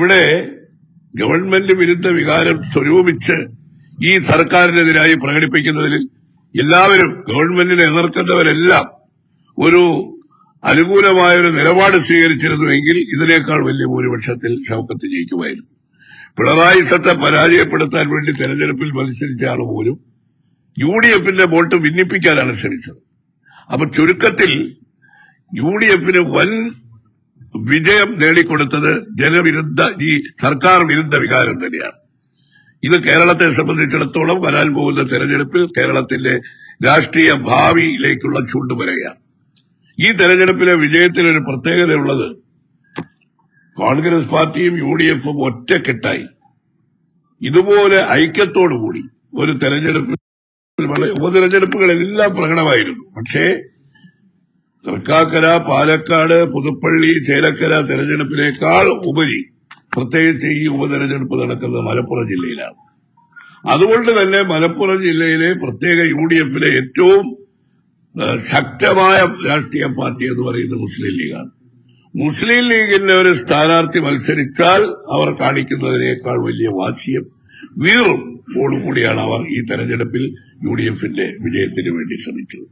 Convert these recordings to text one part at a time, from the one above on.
ഇവിടെ ഗവൺമെന്റ് വിരുദ്ധ വികാരം സ്വരൂപിച്ച് ഈ സർക്കാരിനെതിരായി പ്രകടിപ്പിക്കുന്നതിൽ എല്ലാവരും ഗവൺമെന്റിനെ എതിർക്കുന്നവരെല്ലാം ഒരു അനുകൂലമായൊരു നിലപാട് സ്വീകരിച്ചിരുന്നുവെങ്കിൽ ഇതിനേക്കാൾ വലിയ ഭൂരിപക്ഷത്തിൽ ഷൌക്കത്ത് ജയിക്കുമായിരുന്നു. പിണറായി സത്തെ പരാജയപ്പെടുത്താൻ വേണ്ടി തെരഞ്ഞെടുപ്പിൽ മത്സരിച്ച ആൾ പോലും യുഡിഎഫിന്റെ വോട്ട് ഭിന്നിപ്പിക്കാനാണ് ശ്രമിച്ചത്. അപ്പൊ ചുരുക്കത്തിൽ യുഡിഎഫിന് വൻ വിജയം നേടിക്കൊടുത്തത് ജനവിരുദ്ധ ഈ സർക്കാർ വിരുദ്ധ വികാരം തന്നെയാണ്. ഇത് കേരളത്തെ സംബന്ധിച്ചിടത്തോളം വരാൻ പോകുന്ന തെരഞ്ഞെടുപ്പിൽ കേരളത്തിന്റെ രാഷ്ട്രീയ ഭാവിയിലേക്കുള്ള ചൂണ്ടുപലകയാണ്. ഈ തെരഞ്ഞെടുപ്പിലെ വിജയത്തിനൊരു പ്രത്യേകതയുള്ളത് കോൺഗ്രസ് പാർട്ടിയും യുഡിഎഫും ഒറ്റക്കെട്ടായി ഇതുപോലെ ഐക്യത്തോടുകൂടി ഒരു തെരഞ്ഞെടുപ്പ് ഉപതെരഞ്ഞെടുപ്പുകളെല്ലാം പ്രകടമായിരുന്നു. പക്ഷേ തൃക്കാക്കര, പാലക്കാട്, പുതുപ്പള്ളി, ചേലക്കര തെരഞ്ഞെടുപ്പിനേക്കാൾ ഉപരി പ്രത്യേകിച്ച് ഈ ഉപതെരഞ്ഞെടുപ്പ് നടക്കുന്നത് മലപ്പുറം ജില്ലയിലാണ്. അതുകൊണ്ട് തന്നെ മലപ്പുറം ജില്ലയിലെ പ്രത്യേക യുഡിഎഫിലെ ഏറ്റവും ശക്തമായ രാഷ്ട്രീയ പാർട്ടി എന്ന് പറയുന്നത് മുസ്ലിം ലീഗാണ്. മുസ്ലിം ലീഗിന്റെ ഒരു സ്ഥാനാർത്ഥി മത്സരിച്ചാൽ അവർ കാണിക്കുന്നതിനേക്കാൾ വലിയ വാശിയും വീറും കൂടിയാണ് അവർ ഈ തെരഞ്ഞെടുപ്പിൽ യുഡിഎഫിന്റെ വിജയത്തിന് വേണ്ടി ശ്രമിച്ചത്.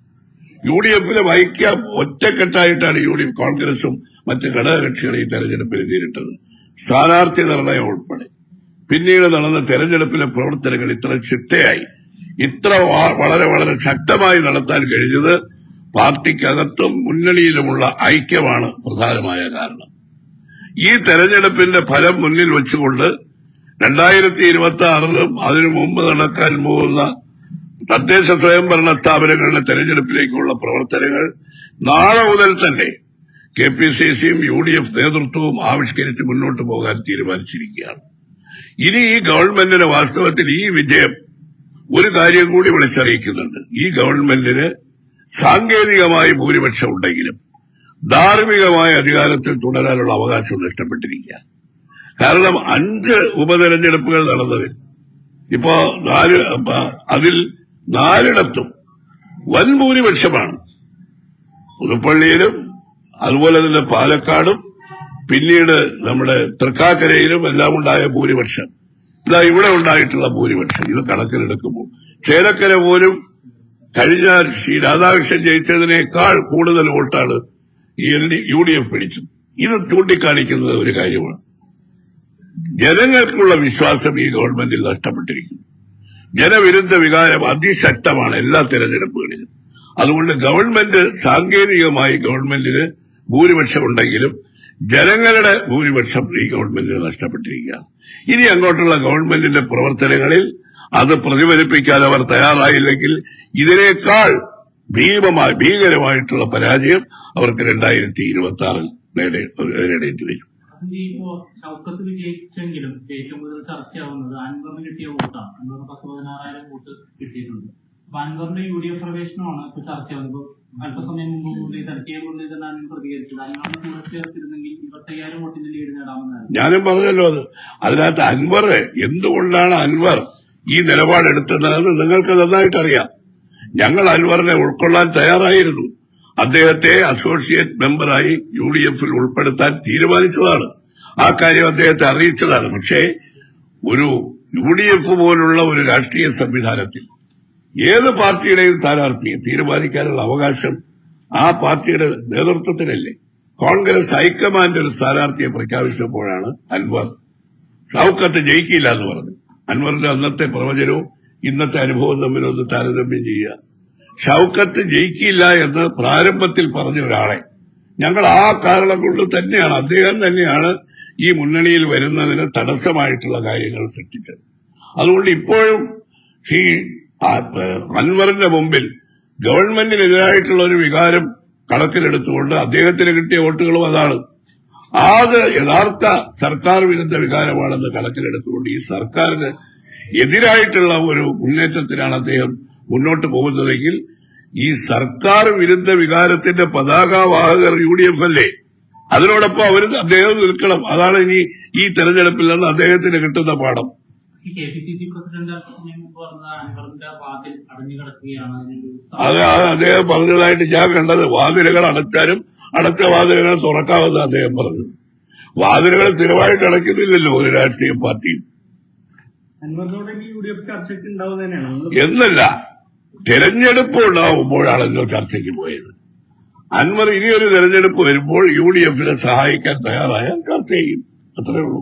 യുഡിഎഫിലെ ഐക്യം ഒറ്റക്കെട്ടായിട്ടാണ് യുഡിഎഫ് കോൺഗ്രസും മറ്റ് ഘടകകക്ഷികളെ ഈ തെരഞ്ഞെടുപ്പിൽ നേരിട്ടത്. സ്ഥാനാർത്ഥി നിർണയം ഉൾപ്പെടെ പിന്നീട് നടന്ന തെരഞ്ഞെടുപ്പിലെ പ്രവർത്തനങ്ങൾ ഇത്ര ചിട്ടയായി ഇത്ര വളരെ വളരെ ശക്തമായി നടത്താൻ കഴിഞ്ഞത് പാർട്ടിക്കകത്തും മുന്നണിയിലുമുള്ള ഐക്യമാണ് പ്രധാനമായ കാരണം. ഈ തെരഞ്ഞെടുപ്പിന്റെ ഫലം മുന്നിൽ വെച്ചുകൊണ്ട് 2026 അതിനു മുമ്പ് നടക്കാൻ പോകുന്ന തദ്ദേശ സ്വയംഭരണ സ്ഥാപനങ്ങളുടെ തെരഞ്ഞെടുപ്പിലേക്കുള്ള പ്രവർത്തനങ്ങൾ നാളെ മുതൽ തന്നെ കെപിസിസിയും യുഡിഎഫ് നേതൃത്വവും ആവിഷ്കരിച്ച് മുന്നോട്ട് പോകാൻ തീരുമാനിച്ചിരിക്കുകയാണ്. ഇനി ഈ ഗവൺമെന്റിന് വാസ്തവത്തിൽ ഈ വിജയം ഒരു കാര്യം കൂടി വിളിച്ചറിയിക്കുന്നുണ്ട്. ഈ ഗവൺമെന്റിന് സാങ്കേതികമായി ഭൂരിപക്ഷം ഉണ്ടെങ്കിലും ധാർമ്മികമായ അധികാരത്തിൽ തുടരാനുള്ള അവകാശം നഷ്ടപ്പെട്ടിരിക്കുകയാണ്. കാരണം 5 ഉപതെരഞ്ഞെടുപ്പുകൾ നടന്നതിൽ ഇപ്പോ അതിൽ 4 വൻ ഭൂരിപക്ഷമാണ്. പുതുപ്പള്ളിയിലും അതുപോലെ തന്നെ പാലക്കാടും പിന്നീട് നമ്മുടെ തൃക്കാക്കരയിലും എല്ലാം ഉണ്ടായ ഭൂരിപക്ഷം ഇതാ ഇവിടെ ഉണ്ടായിട്ടുള്ള ഭൂരിപക്ഷം ഇത് കണക്കിലെടുക്കുമ്പോൾ ചേലക്കര പോലും കഴിഞ്ഞ ശ്രീ രാധാകൃഷ്ണൻ ജയിച്ചതിനേക്കാൾ കൂടുതൽ വോട്ടാണ് യുഡിഎഫ് പിടിച്ചത്. ഇത് ചൂണ്ടിക്കാണിക്കുന്നത് ഒരു കാര്യമാണ്. ജനങ്ങൾക്കുള്ള വിശ്വാസം ഈ ഗവൺമെന്റിൽ നഷ്ടപ്പെട്ടിരിക്കുന്നു. ജനവിരുദ്ധ വികാരം അതിശക്തമാണ് എല്ലാ തെരഞ്ഞെടുപ്പുകളിലും. അതുകൊണ്ട് ഗവൺമെന്റ് സാങ്കേതികമായി ഗവൺമെന്റിന് ഭൂരിപക്ഷം ഉണ്ടെങ്കിലും ജനങ്ങളുടെ ഭൂരിപക്ഷം ഈ ഗവൺമെന്റിന് നഷ്ടപ്പെട്ടിരിക്കുകയാണ്. ഇനി അങ്ങോട്ടുള്ള ഗവൺമെന്റിന്റെ പ്രവർത്തനങ്ങളിൽ അത് പ്രതിഫലിപ്പിക്കാൻ അവർ തയ്യാറായില്ലെങ്കിൽ ഇതിനേക്കാൾ ഭീകരമായിട്ടുള്ള പരാജയം അവർക്ക് 2026 നേരിടേണ്ടി വരും. ഷൌക്കത്ത് വിജയിച്ചെങ്കിലും ഏറ്റവും കൂടുതൽ ചർച്ചയാവുന്നത് അൻവറിന് കിട്ടിയ വോട്ടാണ്. അൻവർ 10,16,000 വോട്ട് കിട്ടിയിട്ടുണ്ട്. അപ്പൊ അൻവറിന്റെ യുഡിഎഫ് പ്രവേശനമാണ് ഇപ്പൊ ചർച്ചയാവുന്നത്. അല്പസമയം മുമ്പ് മുരളീധരനാണ് പ്രതികരിച്ചത്. അൻവറിനെ കൂടെ ചേർത്തിരുന്നെങ്കിൽ 25,000 വോട്ടിന്റെ ലീഡ് നേടാമെന്നാണ്. ഞാനും പറഞ്ഞല്ലോ അത്. അതിനകത്ത് അൻവർ എന്തുകൊണ്ടാണ് അൻവർ ഈ നിലപാടെടുത്തതെന്ന് നിങ്ങൾക്ക് നന്നായിട്ടറിയാം. ഞങ്ങൾ അൻവറിനെ ഉൾക്കൊള്ളാൻ തയ്യാറായിരുന്നു. അദ്ദേഹത്തെ അസോസിയേറ്റ് മെമ്പറായി യുഡിഎഫിൽ ഉൾപ്പെടുത്താൻ തീരുമാനിച്ചതാണ്. ആ കാര്യം അദ്ദേഹത്തെ അറിയിച്ചതാണ്. പക്ഷേ ഒരു യുഡിഎഫ് പോലുള്ള ഒരു രാഷ്ട്രീയ സംവിധാനത്തിൽ ഏത് പാർട്ടിയുടെയും സ്ഥാനാർത്ഥിയെ തീരുമാനിക്കാനുള്ള അവകാശം ആ പാർട്ടിയുടെ നേതൃത്വത്തിനല്ലേ. കോൺഗ്രസ് ഹൈക്കമാൻഡ് ഒരു സ്ഥാനാർത്ഥിയെ പ്രഖ്യാപിച്ചപ്പോഴാണ് അൻവർ ഷൌക്കത്ത് ജയിക്കില്ല എന്ന് പറഞ്ഞു. അൻവറിന്റെ അന്നത്തെ പ്രവചനവും ഇന്നത്തെ അനുഭവം തമ്മിലൊന്ന് താരതമ്യം ചെയ്യുക. ഷൌക്കത്ത് ജയിക്കില്ല എന്ന് പ്രാരംഭത്തിൽ പറഞ്ഞ ഒരാളെ ഞങ്ങൾ ആ കാരണം കൊണ്ട് തന്നെയാണ് അദ്ദേഹം തന്നെയാണ് ഈ മുന്നണിയിൽ വരുന്നതിന് തടസ്സമായിട്ടുള്ള കാര്യങ്ങൾ സൃഷ്ടിച്ചത്. അതുകൊണ്ട് ഇപ്പോഴും ഈ അൻവറിന്റെ മുമ്പിൽ ഗവൺമെന്റിനെതിരായിട്ടുള്ള ഒരു വികാരം കണക്കിലെടുത്തുകൊണ്ട് അദ്ദേഹത്തിന് കിട്ടിയ വോട്ടുകളും അതാണ്. അത് യഥാർത്ഥ സർക്കാർ വിരുദ്ധ വികാരമാണെന്ന് കണക്കിലെടുത്തുകൊണ്ട് ഈ സർക്കാരിന് എതിരായിട്ടുള്ള ഒരു മുന്നേറ്റത്തിനാണ് അദ്ദേഹം മുന്നോട്ട് പോകുന്നതെങ്കിൽ ഈ സർക്കാർ വിരുദ്ധ വികാരത്തിന്റെ പതാകവാഹകർ യുഡിഎഫ് അല്ലേ. അതിനോടൊപ്പം അദ്ദേഹം നിൽക്കണം. അതാണ് ഇനി ഈ തെരഞ്ഞെടുപ്പിൽ നിന്ന് അദ്ദേഹത്തിന് കിട്ടുന്ന പാഠം. കെപിസിസി പ്രസിഡന്റ് അല്പസമയം മുമ്പ് പറഞ്ഞത് അൻവറിന്റെ വാതിൽ അടഞ്ഞു കിടക്കുകയാണ്. അത് അദ്ദേഹം പറഞ്ഞതായിട്ട് ഞാൻ കണ്ടത്. വാതിലുകൾ അടച്ചാലും അടച്ച വാതിലുകൾ തുറക്കാമെന്ന് അദ്ദേഹം പറഞ്ഞു. വാതിലുകൾ സ്ഥിരമായിട്ട് അടയ്ക്കുന്നില്ലല്ലോ ഒരു രാഷ്ട്രീയ പാർട്ടിയും. അൻവറിനോട് UDF ചർച്ചയ്ക്ക് ഉണ്ടാവും തന്നെയാണ് എന്നല്ല, തെരഞ്ഞെടുപ്പ് ഉണ്ടാവുമ്പോഴാണല്ലോ ചർച്ചയ്ക്ക് പോയത്. അൻവർ ഇനിയൊരു തെരഞ്ഞെടുപ്പ് വരുമ്പോൾ UDF സഹായിക്കാൻ തയ്യാറായാൽ ചർച്ച ചെയ്യും, അത്രേ ഉള്ളൂ.